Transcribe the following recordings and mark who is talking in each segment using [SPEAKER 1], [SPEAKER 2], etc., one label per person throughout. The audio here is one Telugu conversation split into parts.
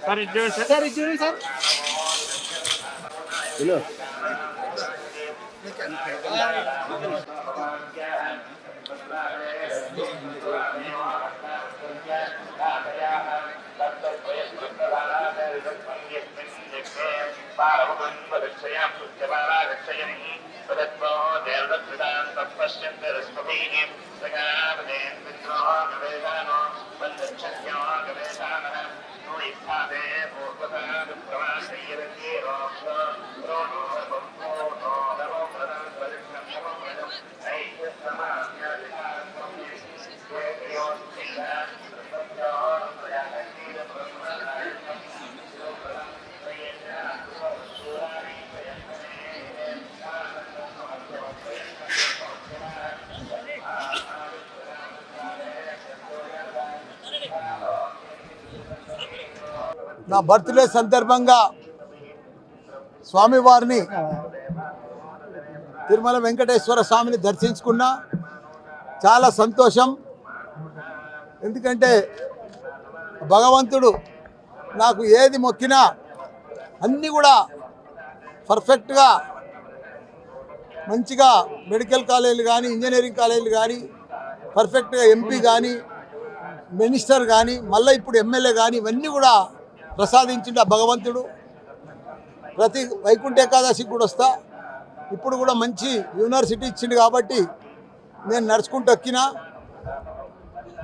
[SPEAKER 1] సార్ ఇది చూడండి సార్
[SPEAKER 2] హలో
[SPEAKER 3] నా బర్త్డే సందర్భంగా స్వామివారిని తిరుమల వెంకటేశ్వర స్వామిని దర్శించుకున్నా. చాలా సంతోషం. ఎందుకంటే భగవంతుడు నాకు ఏది మొక్కినా అన్నీ కూడా పర్ఫెక్ట్గా మంచిగా మెడికల్ కాలేజీలు కానీ ఇంజనీరింగ్ కాలేజీలు కానీ పర్ఫెక్ట్గా ఎంపీ కానీ మినిస్టర్ కానీ మళ్ళీ ఇప్పుడు ఎమ్మెల్యే కానీ ఇవన్నీ కూడా ప్రసాదించిండు ఆ భగవంతుడు. ప్రతి వైకుంఠ ఏకాదశికి కూడా వస్తా. ఇప్పుడు కూడా మంచి యూనివర్సిటీ ఇచ్చిండు కాబట్టి నేను నడుచుకుంటూ ఎక్కినా,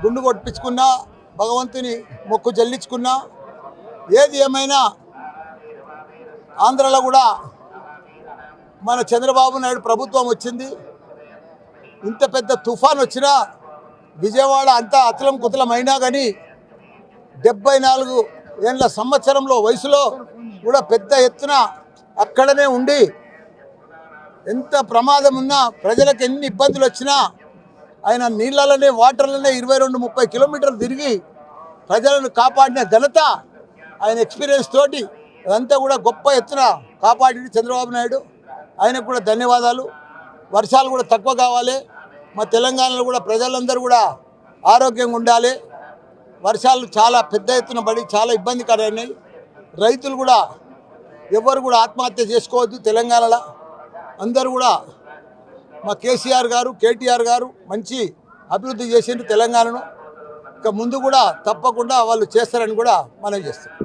[SPEAKER 3] గుండు కొట్టించుకున్నా, భగవంతుని మొక్కు చెల్లించుకున్నా. ఏది ఏమైనా ఆంధ్రలో కూడా మన చంద్రబాబు నాయుడు ప్రభుత్వం వచ్చింది. ఇంత పెద్ద తుఫాన్ వచ్చినా విజయవాడ అంతా అతలం కుతలం అయినా కానీ 74 ఏళ్ళ సంవత్సరంలో వయసులో కూడా పెద్ద ఎత్తున అక్కడనే ఉండి ఎంత ప్రమాదం ఉన్నా ప్రజలకు ఎన్ని ఇబ్బందులు వచ్చినా ఆయన నీళ్ళలోనే వాటర్లోనే 22-30 కిలోమీటర్లు తిరిగి ప్రజలను కాపాడిన ఘనత ఆయన ఎక్స్పీరియన్స్ తోటి అదంతా కూడా గొప్ప ఎత్తున కాపాడి చంద్రబాబు నాయుడు. ఆయనకు కూడా ధన్యవాదాలు. వర్షాలు కూడా తక్కువ కావాలి. మా తెలంగాణలో కూడా ప్రజలందరూ కూడా ఆరోగ్యంగా ఉండాలి. వర్షాలు చాలా పెద్ద ఎత్తున పడి చాలా ఇబ్బందికరమైనాయి. రైతులు కూడా ఎవరు కూడా ఆత్మహత్య చేసుకోవద్దు. తెలంగాణలో అందరూ కూడా మా కేసీఆర్ గారు కేటీఆర్ గారు మంచి అభివృద్ధి చేసిండ్రు తెలంగాణను. ఇక ముందు కూడా తప్పకుండా వాళ్ళు చేస్తారని కూడా మనం చేస్తాం.